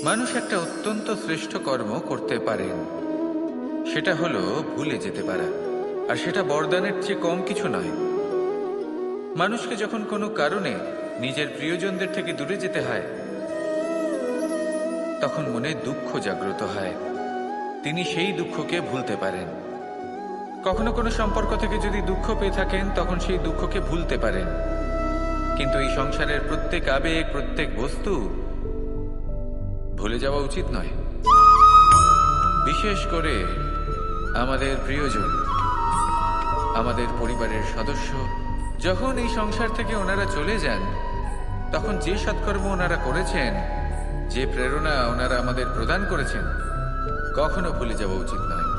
মানুষ একটা অত্যন্ত শ্রেষ্ঠ কর্ম করতে পারেন, সেটা হলো ভুলে যেতে পারা। আর সেটা বরদানের চেয়ে কম কিছু নয়। মানুষকে যখন কোনো কারণে নিজের প্রিয়জনদের থেকে দূরে যেতে হয়, তখন মনে দুঃখ জাগ্রত হয়। তিনি সেই দুঃখকে ভুলতে পারেন। কখনো কোনো সম্পর্ক থেকে যদি দুঃখ পেয়ে থাকেন, তখন সেই দুঃখকে ভুলতে পারেন। কিন্তু এই সংসারের প্রত্যেক আবেগ, প্রত্যেক বস্তু ভুলে যাওয়া উচিত নয়। বিশেষ করে আমাদের প্রিয়জন, আমাদের পরিবারের সদস্য। যখন এই সংসার থেকে ওনারা চলে যান, তখন যে সৎকর্ম ওনারা করেছেন, যে প্রেরণা ওনারা আমাদের প্রদান করেছেন, কখনো ভুলে যাওয়া উচিত নয়।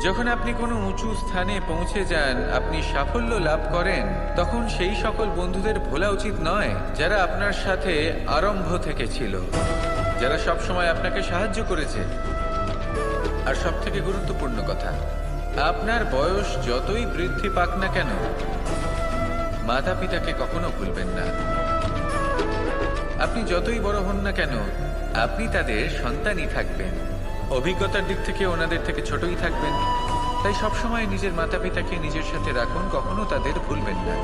যখন আপনি কোনো উঁচু স্থানে পৌঁছে যান, আপনি সাফল্য লাভ করেন, তখন সেই সকল বন্ধুদের ভোলা উচিত নয় যারা আপনার সাথে আরম্ভ থেকে ছিল, যারা সব সময় আপনাকে সাহায্য করেছে। আর সব থেকে গুরুত্বপূর্ণ কথা, আপনার বয়স যতই বৃদ্ধি পাক না কেন, মাতা পিতাকে কখনো ভুলবেন না। আপনি যতই বড় হন না কেন, আপনি তাদের সন্তানই থাকবেন। অভিজ্ঞতার দিক থেকে ওনাদের থেকে ছোটই থাকবেন। তাই সবসময় নিজের মাতা পিতাকে নিজের সাথে রাখুন, কখনো তাদের ভুলবেন না।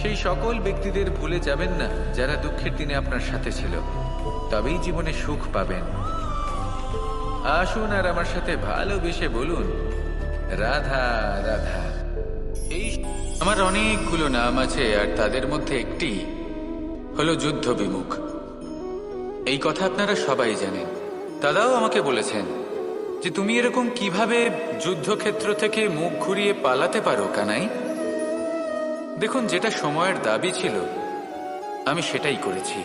সেই সকল ব্যক্তিদের ভুলে যাবেন না যারা দুঃখের দিনে আপনার সাথে ছিল, তবেই জীবনে সুখ পাবেন। আসুন আর আমার সাথে ভালোবেসে বলুন, রাধা রাধা। এই আমার অনেকগুলো নাম আছে, আর তাদের মধ্যে একটি হলো যুদ্ধ বিমুখ। এই কথা আপনারা সবাই জানেন। দাদাও আমাকে বলেছেন যে তুমি এরকম কিভাবে যুদ্ধক্ষেত্র থেকে মুখ ঘুরিয়ে পালাতে পারো কানাই। দেখুন, যেটা সময়ের দাবি ছিল আমি সেটাই করেছি।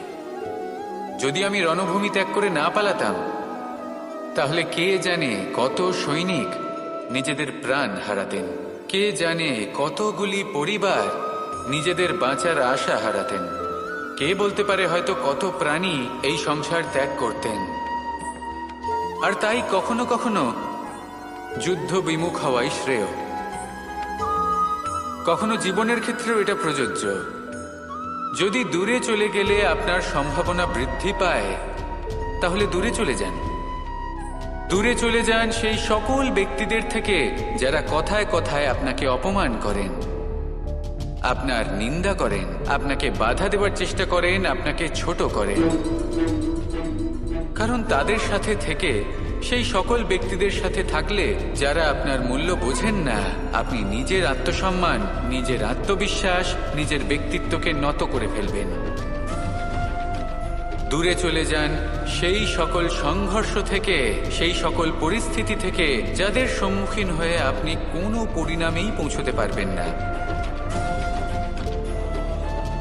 যদি আমি রণভূমি ত্যাগ করে না পালাতাম, তাহলে কে জানে কত সৈনিক নিজেদের প্রাণ হারাতেন, কে জানে কতগুলি পরিবার নিজেদের বাঁচার আশা হারাতেন, কে বলতে পারে হয়তো কত প্রাণী এই সংসার ত্যাগ করতেন। আর তাই কখনো কখনো যুদ্ধ বিমুখ হওয়াই শ্রেয়। কখনো জীবনের ক্ষেত্রেও এটা প্রযোজ্য। যদি দূরে চলে গেলে আপনার সম্ভাবনা বৃদ্ধি পায়, তাহলে দূরে চলে যান। দূরে চলে যান সেই সকল ব্যক্তিদের থেকে যারা কথায় কথায় আপনাকে অপমান করেন, আপনার নিন্দা করেন, আপনাকে বাধা দেওয়ার চেষ্টা করেন, আপনাকে ছোট করেন। কারণ তাদের সাথে থেকে, সেই সকল ব্যক্তিদের সাথে থাকলে যারা আপনার মূল্য বোঝেন না, আপনি নিজের আত্মসম্মান, নিজের আত্মবিশ্বাস, নিজের ব্যক্তিত্বকে নত করে ফেলবেন। দূরে চলে যান সেই সকল সংঘর্ষ থেকে, সেই সকল পরিস্থিতি থেকে যাদের সম্মুখীন হয়ে আপনি কোনো পরিণামেই পৌঁছতে পারবেন না।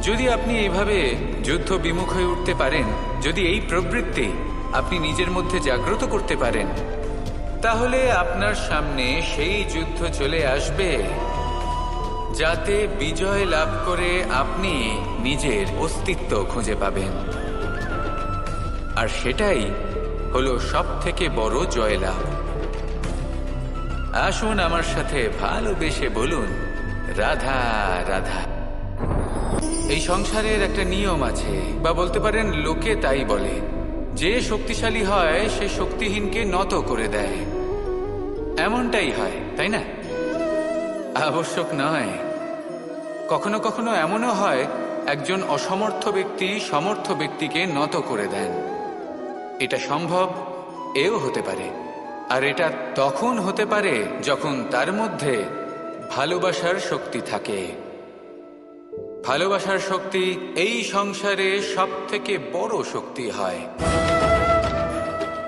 যদি আপনি এইভাবে যুদ্ধ বিমুখ হয়ে উঠতে পারেন, যদি এই প্রবৃত্তি আপনি নিজের মধ্যে জাগ্রত করতে পারেন, তাহলে আপনার সামনে সেই যুদ্ধ চলে আসবে যাতে বিজয় লাভ করে আপনি নিজের অস্তিত্ব খুঁজে পাবেন। আর সেটাই হলো সব থেকে বড় জয়লাভ। আসুন আমার সাথে ভালোবেসে বলুন, রাধা রাধা। এই সংসারের একটা নিয়ম আছে, বা বলতে পারেন লোকে তাই বলে, যে শক্তিশালী হয় সে শক্তিহীনকে নত করে দেয়। এমনটাই হয়, তাই না? আবশ্যক নয়। কখনো কখনো এমনও হয় একজন অসমর্থ ব্যক্তি সমর্থ ব্যক্তিকে নত করে দেন। এটা সম্ভব, এও হতে পারে। আর এটা তখন হতে পারে যখন তার মধ্যে ভালোবাসার শক্তি থাকে। ভালোবাসার শক্তি এই সংসারে সব থেকে বড় শক্তি হয়।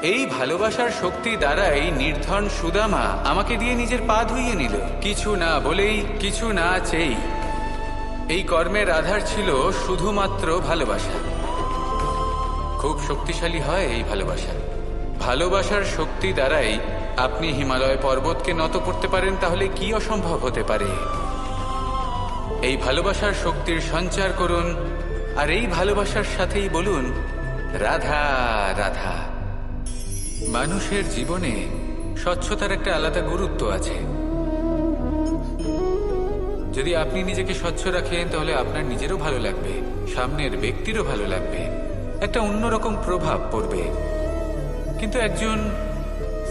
এই ভালোবাসার শক্তি দ্বারাই নির্ধন সুদামা আমাকে দিয়ে নিজের পা ধুইয়ে নিল, কিছু না বলেই, কিছু না চেয়েই। এই কর্মের আধার ছিল শুধুমাত্র ভালোবাসা। খুব শক্তিশালী হয় এই ভালোবাসা। ভালোবাসার শক্তি দ্বারাই আপনি হিমালয় পর্বতকে নত করতে পারেন, তাহলে কি অসম্ভব হতে পারে? এই ভালোবাসার শক্তির সঞ্চার করুন, আর এই ভালোবাসার সাথেই বলুন, রাধা রাধা। মানুষের জীবনে স্বচ্ছতার একটা আলাদা গুরুত্ব আছে। যদি আপনি নিজেকে স্বচ্ছ রাখেন, তাহলে আপনার নিজেরও ভালো লাগবে, সামনের ব্যক্তিরও ভালো লাগবে। একটা অন্যরকম প্রভাব পড়বে। কিন্তু একজন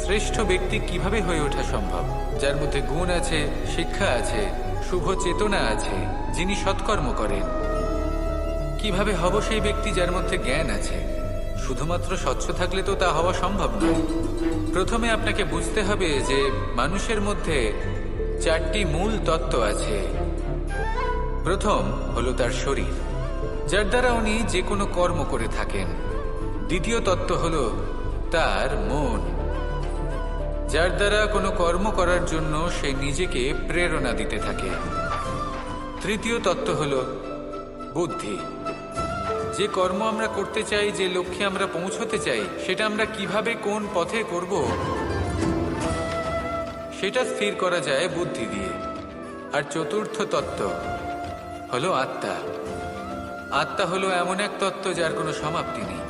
শ্রেষ্ঠ ব্যক্তি কিভাবে হয়ে ওঠা সম্ভব? যার মধ্যে গুণ আছে, শিক্ষা আছে, শুভ চেতনা আছে, যিনি সৎকর্ম করেন। কিভাবে হব সেই ব্যক্তি যার মধ্যে জ্ঞান আছে? শুধুমাত্র স্বচ্ছ থাকলে তো তা হওয়া সম্ভব নয়। প্রথমে আপনাকে বুঝতে হবে যে মানুষের মধ্যে 4টি মূল তত্ত্ব আছে। প্রথম হলো তার শরীর, যার দ্বারা উনি যে কোনো কর্ম করে থাকেন। দ্বিতীয় তত্ত্ব হলো তার মন, যার দ্বারা কোনো কর্ম করার জন্য সে নিজেকে প্রেরণা দিতে থাকে। তৃতীয় তত্ত্ব হলো বুদ্ধি, যে কর্ম আমরা করতে চাই, যে লক্ষ্যে আমরা পৌঁছতে চাই, সেটা আমরা কিভাবে কোন পথে করব সেটা স্থির করা যায় বুদ্ধি দিয়ে। আর চতুর্থ তত্ত্ব হলো আত্মা। আত্মা হলো এমন এক তত্ত্ব যার কোনো সমাপ্তি নেই।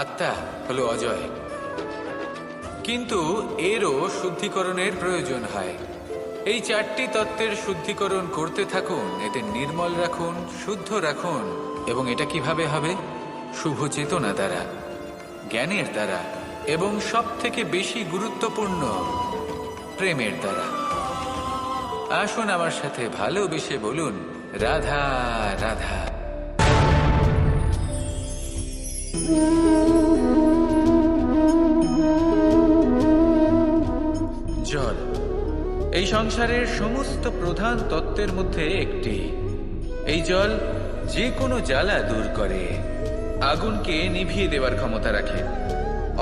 আত্মা হলো অজয়। কিন্তু এরও শুদ্ধিকরণের প্রয়োজন হয়। এই 4টি তত্ত্বের শুদ্ধিকরণ করতে থাকুন, এতে নির্মল রাখুন, শুদ্ধ রাখুন। এবং এটা কিভাবে হবে? শুভ চেতনা দ্বারা, জ্ঞানের দ্বারা, এবং সব থেকে বেশি গুরুত্বপূর্ণ প্রেমের দ্বারা। আসুন আমার সাথে ভালোবেসে বলুন, রাধা রাধা। জল এই সংসারের সমস্ত প্রধান তত্ত্বের মধ্যে একটি। এই জল যে কোনো জ্বালা দূর করে, আগুনকে নিভিয়ে দেওয়ার ক্ষমতা রাখে।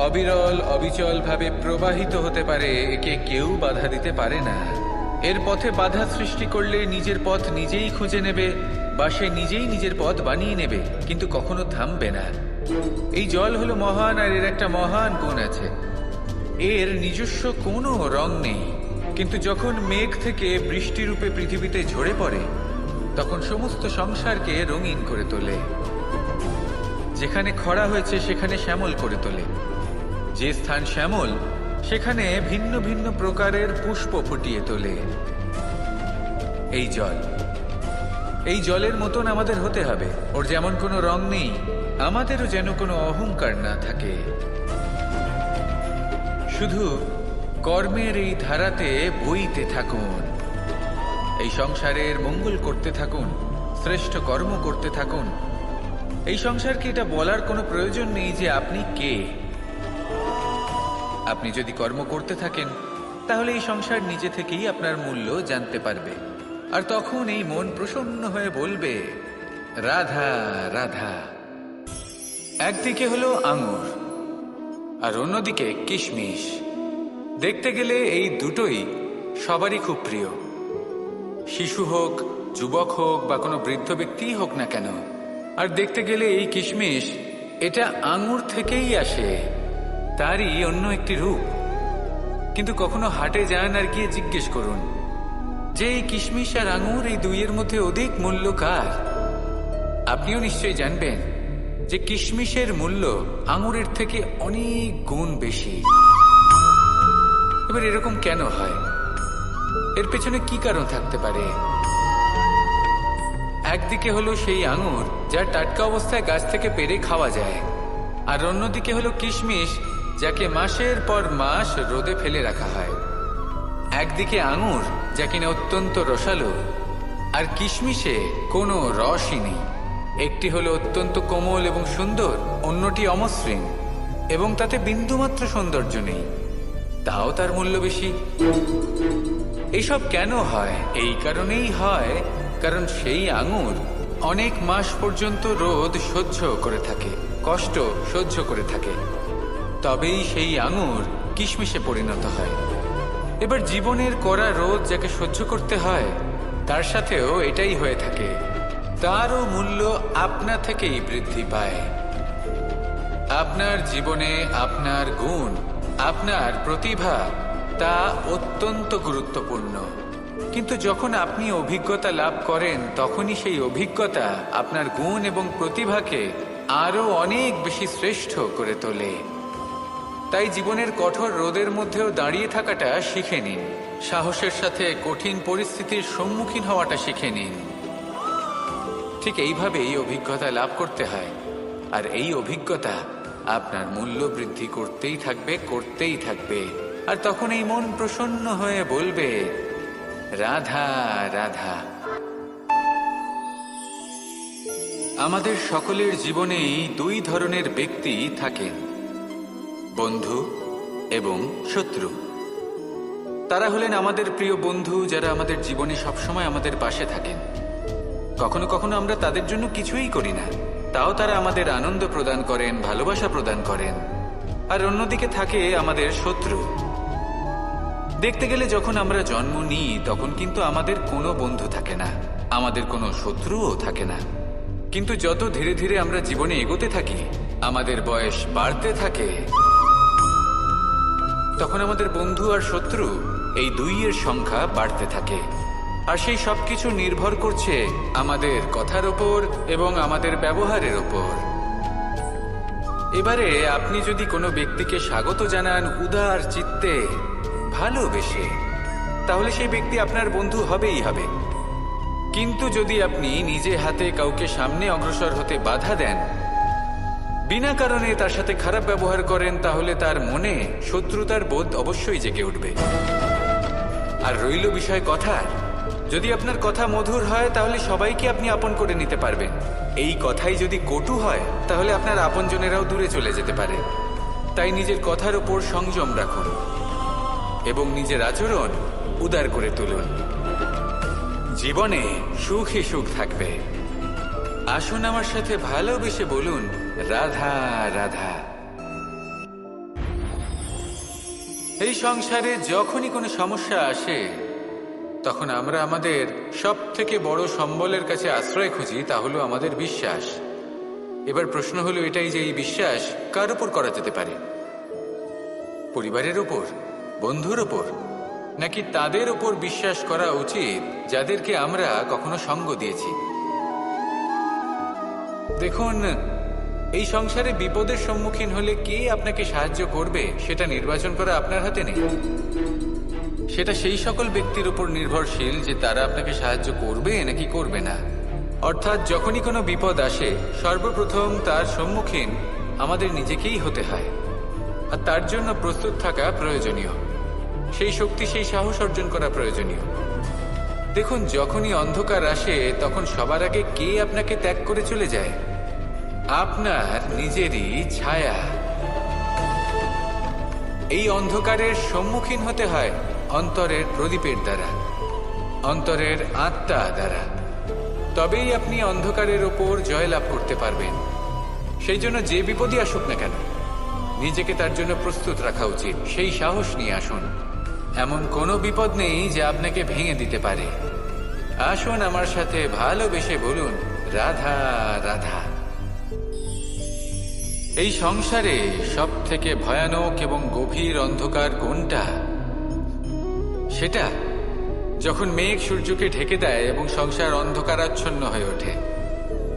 অবিরল অবিচল ভাবে প্রবাহিত হতে পারে, একে কেউ বাধা দিতে পারে না। এর পথে বাধা সৃষ্টি করলে নিজের পথ নিজেই খুঁজে নেবে, বা সে নিজেই নিজের পথ বানিয়ে নেবে, কিন্তু কখনো থামবে না। এই জল হলো মহান, আর এর একটা মহান গুণ আছে। এর নিজস্ব কোনো রং নেই, কিন্তু যখন মেঘ থেকে বৃষ্টিরূপে পৃথিবীতে ঝরে পড়ে, তখন সমস্ত সংসারকে রঙিন করে তোলে। যেখানে খরা হয়েছে সেখানে শ্যামল করে তোলে। যে স্থান শ্যামল, সেখানে ভিন্ন ভিন্ন প্রকারের পুষ্প ফুটিয়ে তোলে। এই জলের মতন আমাদের হতে হবে। ওর যেমন কোনো রং নেই, আমাদেরও যেন কোনো অহংকার না থাকে। শুধু কর্মের এই ধারাতে বইতে থাকুন, এই সংসারের মঙ্গল করতে থাকুন, শ্রেষ্ঠ কর্ম করতে থাকুন। এই সংসারকে এটা বলার কোনো প্রয়োজন নেই যে আপনি কে। আপনি যদি কর্ম করতে থাকেন, তাহলে এই সংসার নিজে থেকেই আপনার মূল্য জানতে পারবে। আর তখন এই মন প্রসন্ন হয়ে বলবে, রাধা রাধা। একদিকে হলো আঙুর, আর অন্যদিকে কিশমিশ। দেখতে গেলে এই দুটোই সবারই খুব প্রিয়। শিশু হোক, যুবক হোক, বা কোনো বৃদ্ধ ব্যক্তিই হোক না কেন। আর দেখতে গেলে এই কিশমিশ, এটা আঙুর থেকেই আসে, তারই অন্য একটি রূপ। কিন্তু কখনো হাটে যান আর গিয়ে জিজ্ঞেস করুন যে এই কিশমিশ আর আঙুর, এই দুইয়ের মধ্যে অধিক মূল্য কার? আপনিও নিশ্চয়ই জানবেন যে কিশমিশের মূল্য আঙুরের থেকে অনেক গুণ বেশি। এবার এরকম কেন হয়? এর পেছনে কি কারণ থাকতে পারে? একদিকে হলো সেই আঙুর যা টাটকা অবস্থায় গাছ থেকে পেড়ে খাওয়া যায়, আর অন্যদিকে হলো কিশমিশ যাকে মাসের পর মাস রোদে ফেলে রাখা হয়। একদিকে আঙুর যা কিনা অত্যন্ত রসালো, আর কিশমিশে কোনো রসই নেই। একটি হলো অত্যন্ত কোমল এবং সুন্দর, অন্যটি অমসৃণ এবং তাতে বিন্দুমাত্র সৌন্দর্য নেই, তাও তার মূল্য বেশি। এইসব কেন হয়? এই কারণেই হয় কারণ সেই আঙুর অনেক মাস পর্যন্ত রোদ সহ্য করে থাকে, কষ্ট সহ্য করে থাকে, তবেই সেই আঙুর কিশমিশে পরিণত হয়। এবার জীবনের কড়া রোদ যাকে সহ্য করতে হয়, তার সাথেও এটাই হয়ে থাকে। তারও মূল্য আপনা থেকেই বৃদ্ধি পায়। আপনার জীবনে আপনার গুণ, আপনার প্রতিভা, তা অত্যন্ত গুরুত্বপূর্ণ। কিন্তু যখন আপনি অভিজ্ঞতা লাভ করেন, তখনই সেই অভিজ্ঞতা আপনার গুণ এবং প্রতিভাকে আরো অনেক বেশি শ্রেষ্ঠ করে তোলে। তাই জীবনের কঠোর রোদের মধ্যেও দাঁড়িয়ে থাকাটা শিখে নিন, সাহসের সাথে কঠিন পরিস্থিতির সম্মুখীন হওয়াটা শিখে নিন। ঠিক এইভাবেই অভিজ্ঞতা লাভ করতে হয়। আর এই অভিজ্ঞতা আপনার মূল্য বৃদ্ধি করতেই থাকবে, করতেই থাকবে। আর তখন এই মন প্রসন্ন হয়ে বলবে, রাধা রাধা। আমাদের সকলের জীবনেই দুই ধরনের ব্যক্তি থাকেন, বন্ধু এবং শত্রু। তারা হলেন আমাদের প্রিয় বন্ধু, যারা আমাদের জীবনে সবসময় আমাদের পাশে থাকেন। কখনো কখনো আমরা তাদের জন্য কিছুই করি না, তাও তারা আমাদের আনন্দ প্রদান করেন, ভালোবাসা প্রদান করেন। আর অন্যদিকে থাকে আমাদের শত্রু। দেখতে গেলে যখন আমরা জন্ম নিই তখন কিন্তু আমাদের কোনো বন্ধু থাকে না, আমাদের কোনো শত্রুও থাকে না। কিন্তু যত ধীরে ধীরে আমরা জীবনে এগোতে থাকি, আমাদের বয়স বাড়তে থাকে, তখন আমাদের বন্ধু আর শত্রু এই দুইয়ের সংখ্যা বাড়তে থাকে। আর সেই সবকিছু নির্ভর করছে আমাদের কথার ওপর এবং আমাদের ব্যবহারের ওপর। এবারে আপনি যদি কোনো ব্যক্তিকে স্বাগত জানান উদার চিত্তে, ভালোবেসে, তাহলে সেই ব্যক্তি আপনার বন্ধু হবেই হবে। কিন্তু যদি আপনি নিজে হাতে কাউকে সামনে অগ্রসর হতে বাধা দেন, বিনা কারণে তার সাথে খারাপ ব্যবহার করেন, তাহলে তার মনে শত্রুতার বোধ অবশ্যই জেগে উঠবে। আর রইল বিষয় কথার, যদি আপনার কথা মধুর হয় তাহলে সবাইকে আপনি আপন করে নিতে পারবেন। এই কথাই যদি কটু হয় তাহলে আপনার আপনজনেরাও দূরে চলে যেতে পারে। তাই নিজের কথার ওপর সংযম রাখুন এবং নিজের আচরণ উদার করে তুলুন। জীবনে সুখই সুখ থাকবে। আসুন আমার সাথে ভালোবেসে বলুন, রাধা রাধা। এই সংসারে যখনই কোনো সমস্যা আসে তখন আমরা আমাদের সব থেকে বড় সম্বলের কাছে আশ্রয় খুঁজি, তা হলো আমাদের বিশ্বাস। এবার প্রশ্ন হলো এটাই যে এই বিশ্বাস কার উপর করা যেতে পারে? পরিবারের ওপর, বন্ধুর ওপর, নাকি তাদের ওপর বিশ্বাস করা উচিত যাদেরকে আমরা কখনো সঙ্গ দিয়েছি? দেখুন, এই সংসারে বিপদের সম্মুখীন হলে কে আপনাকে সাহায্য করবে সেটা নির্বাচন করা আপনার হাতে নেই। সেটা সেই সকল ব্যক্তির উপর নির্ভরশীল যে তারা আপনাকে সাহায্য করবে নাকি করবে না। অর্থাৎ যখনই কোনো বিপদ আসে সর্বপ্রথম তার সম্মুখীন আমাদের নিজেকেই হতে হয়। আর তার জন্য প্রস্তুত থাকা প্রয়োজনীয়, সেই শক্তি, সেই সাহস অর্জন করা প্রয়োজনীয়। দেখুন, যখনই অন্ধকার আসে তখন সবার আগে কে আপনাকে ত্যাগ করে চলে যায়? আপনার নিজেরই ছায়া। এই অন্ধকারের সম্মুখীন হতে হয় অন্তরের প্রদীপের দ্বারা, অন্তরের আত্মা দ্বারা। তবেই আপনি অন্ধকারের ওপর জয়লাভ করতে পারবেন। সেই জন্য যে বিপদই আসুক না কেন, নিজেকে তার জন্য প্রস্তুত রাখা উচিত। সেই সাহস নিয়ে আসুন। এমন কোনো বিপদ নেই যে আপনাকে ভেঙে দিতে পারে। আসুন আমার সাথে ভালোবেসে বলুন, রাধা রাধা। এই সংসারে সব থেকে ভয়ানক এবং গভীর অন্ধকার কোনটা? সেটা যখন মেঘ সূর্যকে ঢেকে দেয় এবং সংসার অন্ধকারাচ্ছন্ন হয়ে ওঠে,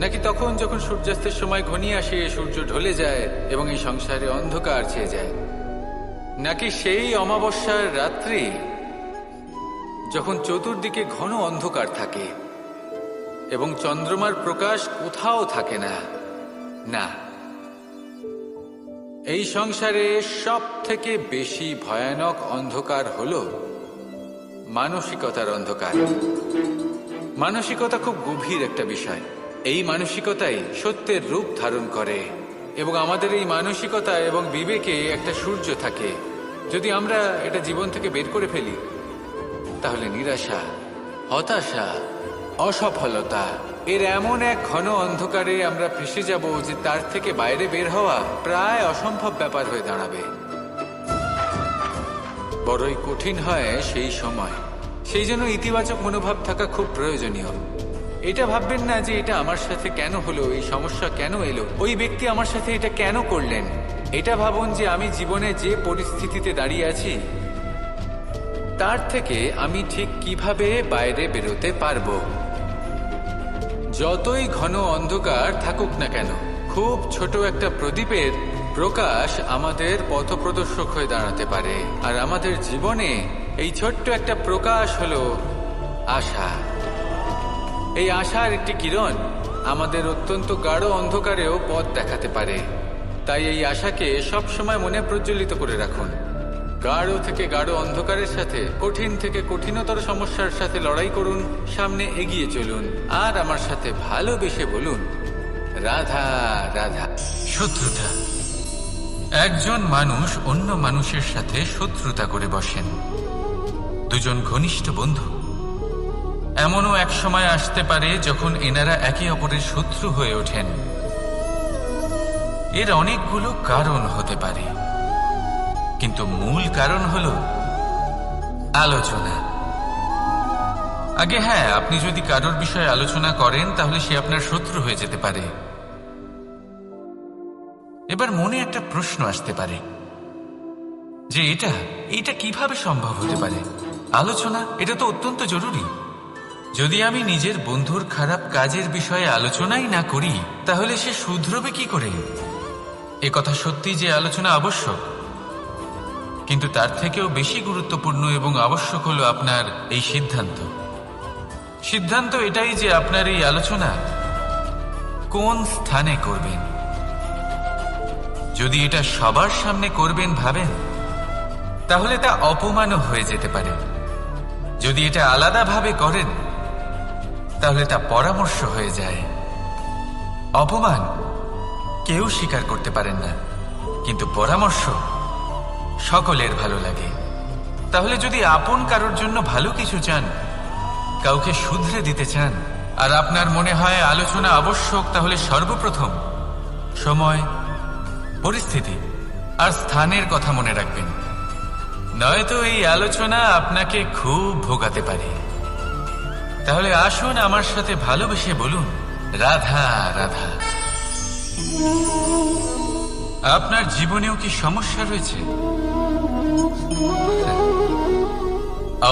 নাকি তখন যখন সূর্যাস্তের সময় ঘনিয়ে আসে, সূর্য ঢলে যায় এবং এই সংসারে অন্ধকার ছেয়ে যায়, নাকি সেই অমাবস্যার রাত্রি যখন চতুর্দিকে ঘন অন্ধকার থাকে এবং চন্দ্রমার প্রকাশ কোথাও থাকে না? না, এই সংসারে সব থেকে বেশি ভয়ানক অন্ধকার হলো মানসিকতার অন্ধকার। মানসিকতা খুব গভীর একটা বিষয়। এই মানসিকতাই সত্যের রূপ ধারণ করে এবং আমাদের এই মানসিকতা এবং বিবেকে একটা সূর্য থাকে। যদি আমরা এটা জীবন থেকে বের করে ফেলি তাহলে নিরাশা, হতাশা, অসফলতা এর এমন এক ঘন অন্ধকারে আমরা ফেসে যাব যে তার থেকে বাইরে বের হওয়া প্রায় অসম্ভব ব্যাপার হয়ে দাঁড়াবে। বড়ই কঠিন হয় সেই সময়। সেই জন্য ইতিবাচক মনোভাব থাকা খুব প্রয়োজনীয়। এটা ভাববেন না যে এটা আমার সাথে কেন হলো, এই সমস্যা কেন এলো, ওই ব্যক্তি আমার সাথে এটা কেন করলেন। এটা ভাবুন যে আমি জীবনে যে পরিস্থিতিতে দাঁড়িয়ে আছি তার থেকে আমি ঠিক কিভাবে বাইরে বেরোতে পারবো। যতই ঘন অন্ধকার থাকুক না কেন, খুব ছোট একটা প্রদীপের প্রকাশ আমাদের পথপ্রদর্শক হয়ে দাঁড়াতে পারে। আর আমাদের জীবনে এই ছোট্ট একটা প্রকাশ হলো আশা। এই আশার একটি কিরণ আমাদের অত্যন্ত গাঢ় অন্ধকারেও পথ দেখাতে পারে। তাই এই আশাকে সব সময় মনে প্রজ্বলিত করে রাখুন। গাঢ় থেকে গাঢ় অন্ধকারের সাথে, কঠিন থেকে কঠিনতর সমস্যার সাথে লড়াই করুন, সামনে এগিয়ে চলুন, আর আমার সাথে ভালোবেসে বলুন, রাধা রাধা। শত্রুতা। একজন মানুষ অন্য মানুষের সাথে শত্রুতা করে বসেন, দুজন ঘনিষ্ঠ বন্ধু। এমনও এক সময় আসতে পারে যখন এনারা একে অপরের শত্রু হয়ে ওঠেন। এর অনেকগুলো কারণ হতে পারে, কিন্তু মূল কারণ হলো আলোচনা। আগে হ্যাঁ, আপনি যদি কারোর বিষয়ে আলোচনা করেন তাহলে সে আপনার শত্রু হয়ে যেতে পারে। এবার মনে একটা প্রশ্ন আসতে পারে যে এটা কিভাবে সম্ভব হতে পারে? আলোচনা, এটা তো অত্যন্ত জরুরি। যদি আমি নিজের বন্ধুর খারাপ কাজের বিষয়ে আলোচনাই না করি তাহলে সে শুধরবে কি করে? এ কথা সত্যি যে আলোচনা আবশ্যক, কিন্তু তার থেকেও বেশি গুরুত্বপূর্ণ এবং আবশ্যক হলো আপনার এই সিদ্ধান্ত এটাই যে আপনার এই আলোচনা কোন স্থানে করবেন। যদি এটা সবার সামনে করবেন ভাবেন, তাহলে তা অপমানও হয়ে যেতে পারে। যদি এটা আলাদাভাবে করেন তাহলে তা পরামর্শ হয়ে যায়। অপমান কেউ স্বীকার করতে পারেন না, কিন্তু পরামর্শ সকলের ভালো লাগে। তাহলে যদি আপন কারোর জন্য ভালো কিছু চান, কাউকে শুধরে দিতে চান, আর আপনার মনে হয় আলোচনা আবশ্যক, তাহলে সর্বপ্রথম সময়, পরিস্থিতি আর স্থানের কথা মনে রাখবেন। নয়তো এই আলোচনা আপনাকে খুব ভোগাতে পারে। তাহলে আসুন আমার সাথে ভালোবেসে বলুন, রাধা রাধা। আপনার জীবনেও কি সমস্যা রয়েছে?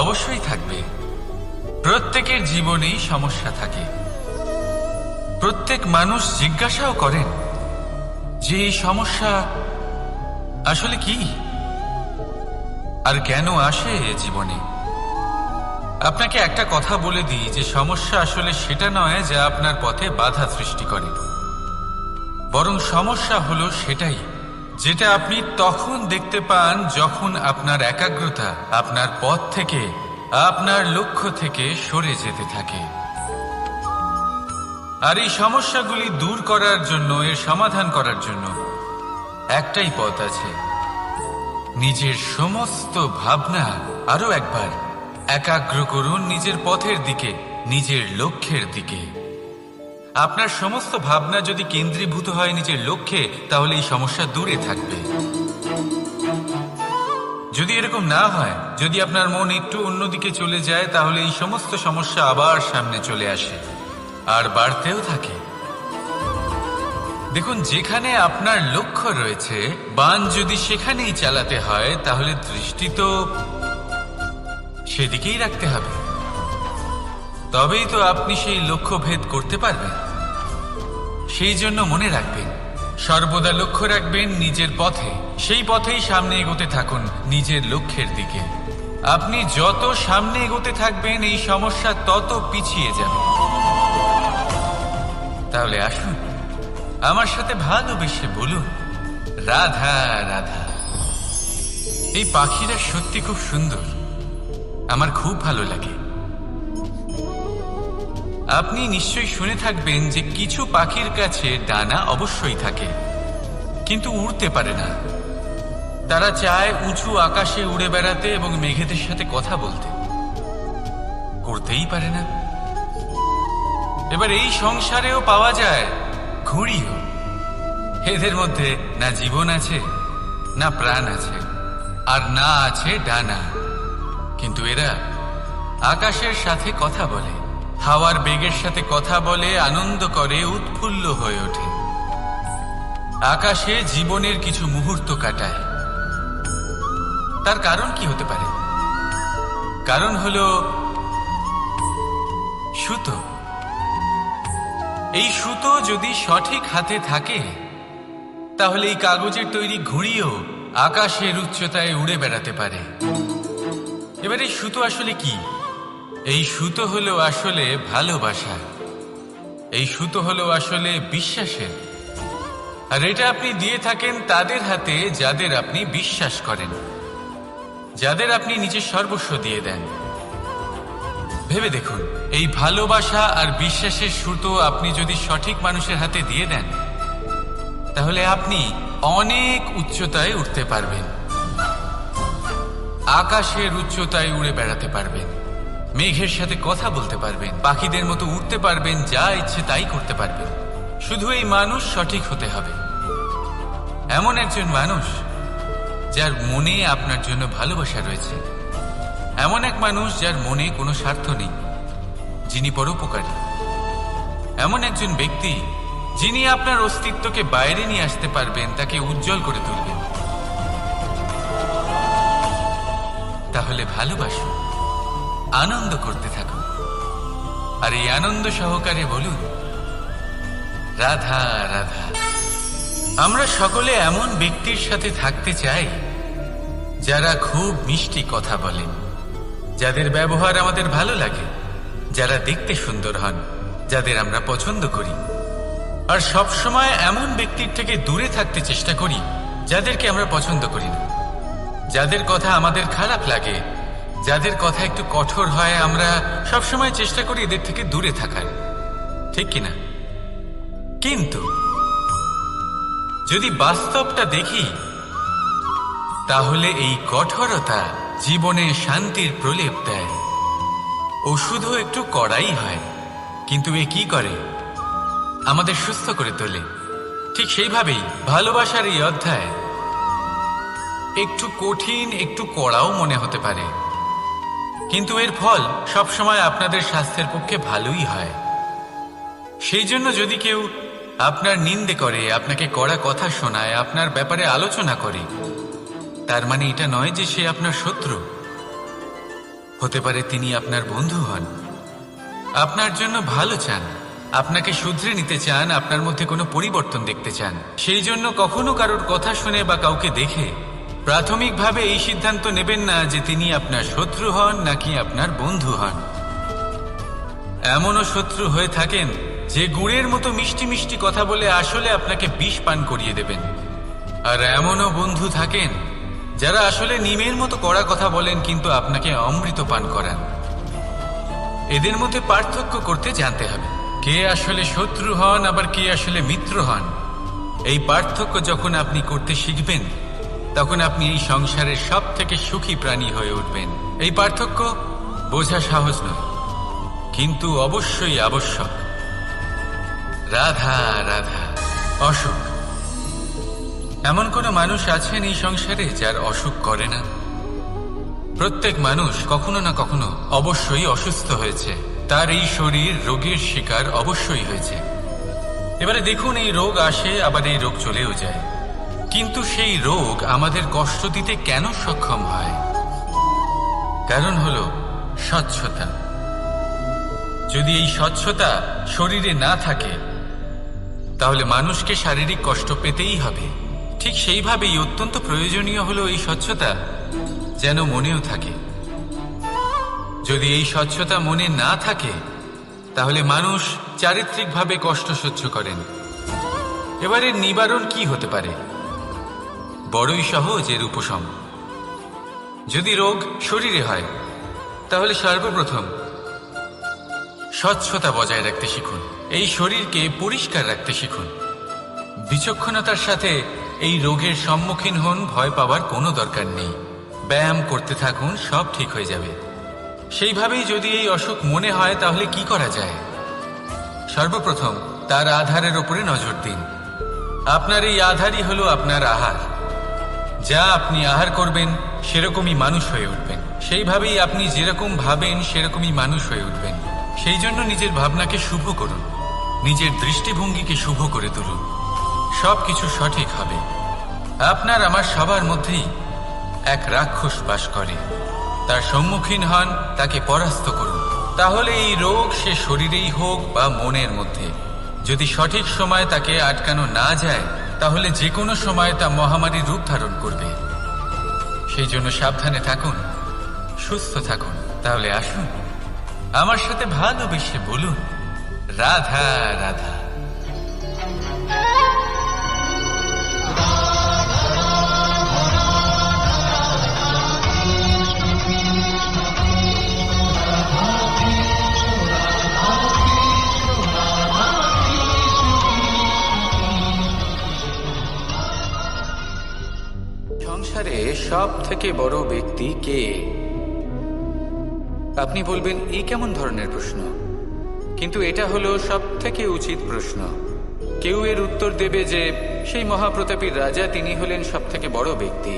অবশ্যই থাকবে। প্রত্যেকের জীবনেই সমস্যা থাকে। প্রত্যেক মানুষ জিজ্ঞাসাও করেন যে এই সমস্যা আসলে কি আর কেন আসে জীবনে। আপনাকে একটা কথা বলে দিই যে সমস্যা আসলে সেটা নয় যা আপনার পথে বাধা সৃষ্টি করে, বরং সমস্যা হলো সেটাই যেটা আপনি তখন দেখতে পান যখন আপনার একাগ্রতা আপনার পথ থেকে, আপনার লক্ষ্য থেকে সরে যেতে থাকে। আর এই সমস্যাগুলি দূর করার জন্য, এর সমাধান করার জন্য একটাই পথ আছে। নিজের সমস্ত ভাবনা আরো একবার একাগ্র করুন নিজের পথের দিকে, নিজের লক্ষ্যের দিকে। আপনার সমস্ত ভাবনা যদি কেন্দ্রীভূত হয় নিজের লক্ষ্যে, তাহলে এই সমস্যা দূরে থাকবে। যদি এরকম না হয়, যদি আপনার মন একটু অন্যদিকে চলে যায়, তাহলে এই সমস্ত সমস্যা আবার সামনে চলে আসে আর বাড়তেও থাকে। দেখুন, যেখানে আপনার লক্ষ্য রয়েছে, বান যদি সেখানেই চালাতে হয়, তাহলে দৃষ্টি তো সেদিকেই রাখতে হবে। তবেই তো আপনি সেই লক্ষ্য ভেদ করতে পারবেন। সেই জন্য মনে রাখবেন, সর্বদা লক্ষ্য রাখবেন নিজের পথে, সেই পথেই সামনে এগোতে থাকুন নিজের লক্ষ্যের দিকে। আপনি যত সামনে এগোতে থাকবেন এই সমস্যা তত পিছিয়ে যাবে। তাহলে আসুন আমার সাথে ভালোবেসে বলুন, রাধা রাধা। এই পাখিরা সত্যি খুব সুন্দর, আমার খুব ভালো লাগে। আপনি নিশ্চয়ই শুনে থাকবেন যে কিছু পাখির কাছে ডানা অবশ্যই থাকে, কিন্তু উড়তে পারে না। তারা চায় উঁচু আকাশে উড়ে বেড়াতে এবং মেঘেদের সাথে কথা বলতে, করতেই পারে না। এবার এই সংসারেও পাওয়া যায় ঘুড়িও। এদের মধ্যে না জীবন আছে, না প্রাণ আছে, আর না আছে ডানা, কিন্তু এরা আকাশের সাথে কথা বলে, হাওয়ার বেগের সাথে কথা বলে, আনন্দ করে, উৎফুল্ল হয়ে ওঠে। আকাশে জীবনের কিছু মুহূর্ত কাটায়। তার কারণ কি হতে পারে? কারণ হলো সুতো। এই সুতো যদি সঠিক হাতে থাকে, তাহলে এই কাগজের তৈরি ঘুড়িও আকাশের উচ্চতায় উড়ে বেড়াতে পারে। এবার এই সুতো আসলে কি? এই সুতো হলো আসলে ভালোবাসা। এই সুতো হলো আসলে বিশ্বাসের, আর এটা আপনি দিয়ে থাকেন তাদের হাতে যাদের আপনি বিশ্বাস করেন, যাদের আপনি নিজের সর্বস্ব দিয়ে দেন। ভেবে দেখুন, এই ভালোবাসা আর বিশ্বাসের সুতো আপনি যদি সঠিক মানুষের হাতে দিয়ে দেন, তাহলে আপনি অনেক উচ্চতায় উঠতে পারবেন, আকাশের উচ্চতায় উড়ে বেড়াতে পারবেন, মেঘের সাথে কথা বলতে পারবেন, পাখিদের মতো উঠতে পারবেন, যা ইচ্ছে তাই করতে পারবেন। শুধু এই মানুষ সঠিক হতে হবে, এমন একজন মানুষ যার মনে আপনার জন্য ভালোবাসা রয়েছে, এমন এক মানুষ যার মনে কোনো স্বার্থ নেই, যিনি পরোপকারী, এমন একজন ব্যক্তি যিনি আপনার অস্তিত্বকে বাইরে নিয়ে আসতে পারবেন, তাকে উজ্জ্বল করে তুলবেন। তাহলে ভালোবাসুন, আনন্দ করতে থাকুন, আর এই আনন্দ সহকারে বলুন, রাধা রাধা। আমরা সকলে এমন ব্যক্তির সাথে থাকতে চাই যারা খুব মিষ্টি কথা বলেন, যাদের ব্যবহার আমাদের ভালো লাগে, যারা দেখতে সুন্দর হন, যাদের আমরা পছন্দ করি। আর সব সময় এমন ব্যক্তির থেকে দূরে থাকতে চেষ্টা করি যাদেরকে আমরা পছন্দ করি না, যাদের কথা আমাদের খারাপ লাগে, যাদের কথা একটু কঠোর হয়। আমরা সবসময় চেষ্টা করি এদের থেকে দূরে থাকার, ঠিক কিনা? কিন্তু যদি বাস্তবটা দেখি, তাহলে এই কঠোরতা জীবনে শান্তির প্রলেপ দেয়। ও শুধু একটু কড়াই হয়, কিন্তু এ কি করে? আমাদের সুস্থ করে তোলে। ঠিক সেইভাবেই ভালোবাসার এই অধ্যায় একটু কঠিন, একটু কড়াও মনে হতে পারে, কিন্তু এর ফল সবসময় আপনাদের স্বাস্থ্যের পক্ষে ভালোই হয়। সেই জন্য যদি কেউ আপনার নিন্দে করে, আপনাকে কড়া কথা শোনায়, আপনার ব্যাপারে আলোচনা করে, তার মানে এটা নয় যে সে আপনার শত্রু। হতে পারে তিনি আপনার বন্ধু হন, আপনার জন্য ভালো চান, আপনাকে শুধরে নিতে চান, আপনার মধ্যে কোনো পরিবর্তন দেখতে চান। সেই জন্য কখনো কারোর কথা শুনে বা কাউকে দেখে প্রাথমিকভাবে এই সিদ্ধান্ত নেবেন না যে তিনি আপনার শত্রু হন নাকি আপনার বন্ধু হন। এমনও শত্রু হয়ে থাকেন যে গুড়ের মতো মিষ্টি মিষ্টি কথা বলে আসলে আপনাকে বিষ পান করিয়ে দেবেন, আর এমনও বন্ধু থাকেন যারা আসলে নিমের মতো কড়া কথা বলেন কিন্তু আপনাকে অমৃত পান করান। এদের মধ্যে পার্থক্য করতে জানতে হবে, কে আসলে শত্রু হন আবার কে আসলে মিত্র হন। এই পার্থক্য যখন আপনি করতে শিখবেন, তখন আপনি এই সংসারের সব থেকে সুখী প্রাণী হয়ে উঠবেন। এই পার্থক্য বোঝা সহজ নয়, কিন্তু অবশ্যই আবশ্যক। রাধা রাধা। অসুখ। এমন কোনো মানুষ আছেন এই সংসারে যার অসুখ করে না? প্রত্যেক মানুষ কখনো না কখনো অবশ্যই অসুস্থ হয়েছে, তার এই শরীর রোগের শিকার অবশ্যই হয়েছে। এবারে দেখুন, এই রোগ আসে আবার এই রোগ চলেও যায়, কিন্তু সেই রোগ আমাদের কষ্ট দিতে কেন সক্ষম হয়? কারণ হলো স্বচ্ছতা। যদি এই স্বচ্ছতা শরীরে না থাকে, তাহলে মানুষকে শারীরিক কষ্ট পেতেই হবে। ঠিক সেইভাবেই অত্যন্ত প্রয়োজনীয় হলো এই স্বচ্ছতা যেন মনেও থাকে। যদি এই স্বচ্ছতা মনে না থাকে, তাহলে মানুষ চারিত্রিকভাবে কষ্ট সহ্য করেন। এবারে নিবারণ কি হতে পারে? বড়ই সহজ এর উপশম। যদি রোগ শরীরে হয়, তাহলে সর্বপ্রথম স্বচ্ছতা বজায় রাখতে শিখুন, এই শরীরকে পরিষ্কার রাখতে শিখুন। বিচক্ষণতার সাথে এই রোগের সম্মুখীন হন, ভয় পাওয়ার কোনো দরকার নেই। ব্যায়াম করতে থাকুন, সব ঠিক হয়ে যাবে। সেইভাবেই যদি এই অসুখ মনে হয়, তাহলে কি করা যায়? সর্বপ্রথম তার আধারের ওপরে নজর দিন। আপনার এই আধারই হলো আপনার আহার। যা আপনি আহার করবেন, সেরকমই মানুষ হয়ে উঠবেন। সেইভাবেই আপনি যেরকম ভাবেন, সেরকমই মানুষ হয়ে উঠবেন। সেই জন্য নিজের ভাবনাকে শুভ করুন, নিজের দৃষ্টিভঙ্গিকে শুভ করে তুলুন, সবকিছু সঠিক হবে। আপনার আমার সবার মধ্যেই এক রাক্ষস বাস করে, তার সম্মুখীন হন, তাকে পরাস্ত করুন। তাহলে এই রোগ সে শরীরেই হোক বা মনের মধ্যে, যদি সঠিক সময় তাকে আটকানো না যায়, তাহলে যে কোনো সময় তা মহামারীর রূপ ধারণ করবে। সেই জন্য সাবধানে থাকুন, সুস্থ থাকুন। তাহলে আসুন, আমার সাথে ভালোবেসে বলুন, রাধা রাধা। সংসারে সব থেকে বড় ব্যক্তি কে? আপনি বলবেন এই কেমন ধরনের প্রশ্ন, কিন্তু এটা হলো সব থেকে উচিত প্রশ্ন। কেউ এর উত্তর দেবে যে সেই মহাপ্রতাপী রাজা তিনি হলেন সব থেকে বড় ব্যক্তি,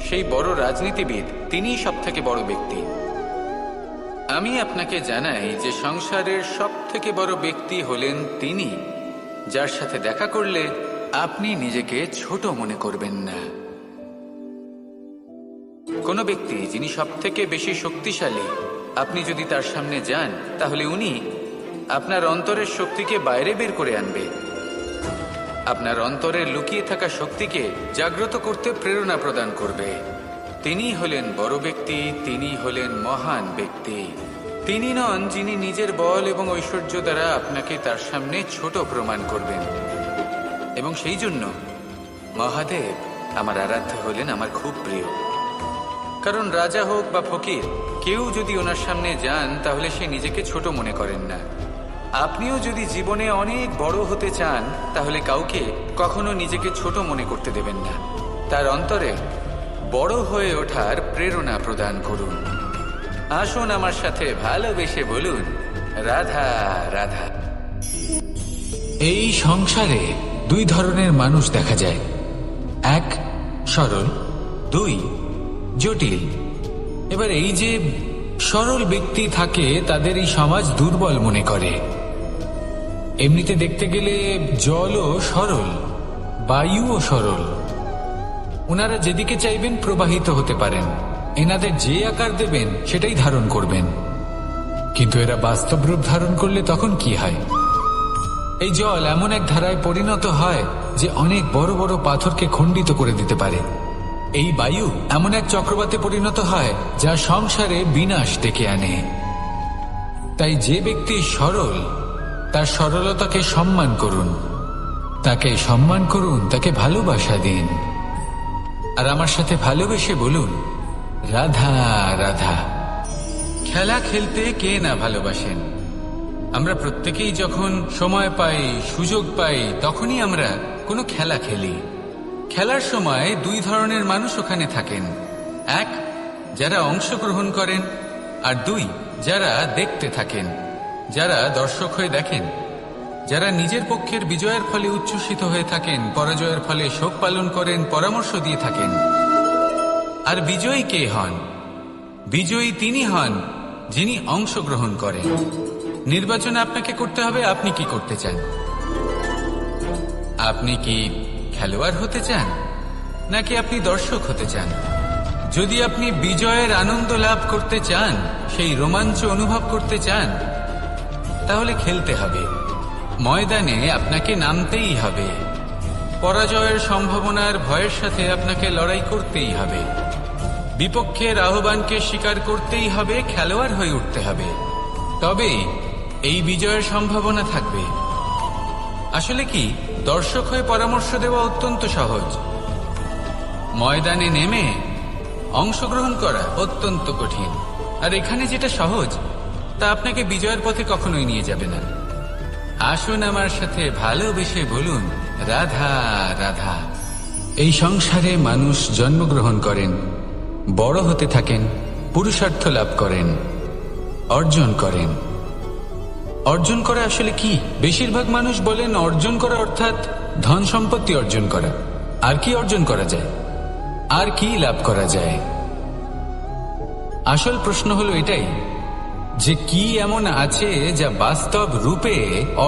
সেই বড় রাজনীতিবিদ তিনিই সব থেকে বড় ব্যক্তি। আমি আপনাকে জানাই যে সংসারের সব থেকে বড় ব্যক্তি হলেন তিনি, যার সাথে দেখা করলে আপনি নিজেকে ছোট মনে করবেন না। কোনো ব্যক্তি যিনি সব থেকে বেশি শক্তিশালী, আপনি যদি তার সামনে যান তাহলে উনি আপনার অন্তরের শক্তিকে বাইরে বের করে আনবে, আপনার অন্তরের লুকিয়ে থাকা শক্তিকে জাগ্রত করতে প্রেরণা প্রদান করবে। তিনি হলেন বড় ব্যক্তি, তিনি হলেন মহান ব্যক্তি। তিনি নন যিনি নিজের বল এবং ঐশ্বর্য দ্বারা আপনাকে তার সামনে ছোট প্রমাণ করবেন। এবং সেই জন্য মহাদেব আমার আরাধ্য হলেন আমার খুব প্রিয়। কারণ রাজা হোক বা ফকির, কেউ যদি ওনার সামনে যান তাহলে সে নিজেকে ছোট মনে করেন না। আপনিও যদি জীবনে অনেক বড় হতে চান তাহলে কাউকে কখনো নিজেকে ছোট মনে করতে দেবেন না। তার অন্তরে বড় হয়ে ওঠার প্রেরণা প্রদান করুন। আসুন আমার সাথে ভালোবেসে বলুন, রাধা রাধা। এই সংসারে দুই ধরনের মানুষ দেখা যায়, এক সরল, দুই জটিল। এবার এই যে সরল ব্যক্তি থাকে তাদের এই সমাজ দুর্বল মনে করে। এমনিতে দেখতে গেলে জলও সরল, বায়ুও সরল। ওনারা যেদিকে চাইবেন প্রবাহিত হতে পারেন, এনাদের যে আকার দেবেন সেটাই ধারণ করবেন। কিন্তু এরা বাস্তব রূপ ধারণ করলে তখন কি হয়? এই জল এমন এক ধারায় পরিণত হয় যে অনেক বড় বড় পাথরকে খণ্ডিত করে দিতে পারে। এই বায়ু এমন এক চক্রবাতে পরিণত হয় যা সংসারে বিনাশ ডেকে আনে। তাই যে ব্যক্তি সরল তার সরলতাকে সম্মান করুন, তাকে সম্মান করুন, তাকে ভালোবাসা দিন। আর আমার সাথে ভালোবেসে বলুন, রাধা রাধা। খেলা খেলতে কে না ভালোবাসেন? আমরা প্রত্যেকেই যখন সময় পাই, সুযোগ পাই, তখনই আমরা কোনো খেলা খেলি। খেলার সময় দুই ধরনের মানুষ ওখানে থাকেন, এক যারা অংশগ্রহণ করেন, আর দুই যারা দেখতে থাকেন, যারা দর্শক হয়ে দেখেন, যারা নিজের পক্ষের বিজয়ের ফলে উচ্ছ্বসিত হয়ে থাকেন, পরাজয়ের ফলে শোক পালন করেন, পরামর্শ দিয়ে থাকেন। আর বিজয়ী কে হন? বিজয়ী তিনি হন যিনি অংশগ্রহণ করেন। নির্বাচন আপনাকে করতে হবে, আপনি কি করতে চান? আপনি কি খেলোয়াড় হতে চান নাকি আপনি দর্শক হতে চান? যদি আপনি বিজয়ের আনন্দ লাভ করতে চান, সেই রোমাঞ্চ অনুভব করতে চান, তাহলে খেলতে হবে। ময়দানে আপনাকে নামতেই হবে। পরাজয়ের সম্ভাবনার ভয়ের সাথে আপনাকে লড়াই করতেই হবে। বিপক্ষের আহ্বানকে স্বীকার করতেই হবে, খেলোয়াড় হয়ে উঠতে হবে। তবেই এই বিজয়ের সম্ভাবনা থাকবে। আসলে কি, দর্শক হয়ে পরামর্শ দেওয়া অত্যন্ত সহজ, ময়দানে নেমে অংশগ্রহণ করা অত্যন্ত কঠিন। আর এখানে যেটা সহজ তা আপনাকে বিজয়ের পথে কখনোই নিয়ে যাবে না। আসুন আমার সাথে ভালোবেসে বলুন, রাধা রাধা। এই সংসারে মানুষ জন্মগ্রহণ করেন, বড় হতে থাকেন, পুরুষার্থ লাভ করেন, অর্জন করেন। অর্জন করা আসলে কি? বেশিরভাগ মানুষ বলেন অর্জন করা অর্থাৎ ধন সম্পত্তি অর্জন করা। আর কি অর্জন করা যায়? আর কি লাভ করা যায়? আসল প্রশ্ন হলো এটাই যে কি এমন আছে যা বাস্তব রূপে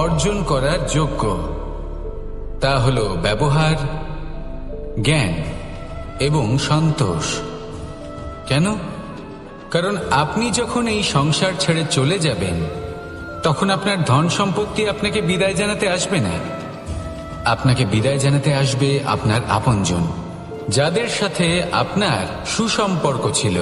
অর্জন করার যোগ্য। তা হলো ব্যবহার, জ্ঞান এবং সন্তোষ। কেন? কারণ আপনি যখন এই সংসার ছেড়ে চলে যাবেন তখন আপনার ধন সম্পত্তি আপনাকে বিদায় জানাতে আসবে না। আপনাকে বিদায় জানাতে আসবে আপনার আপনজন, যাদের সাথে আপনার সুসম্পর্ক ছিল।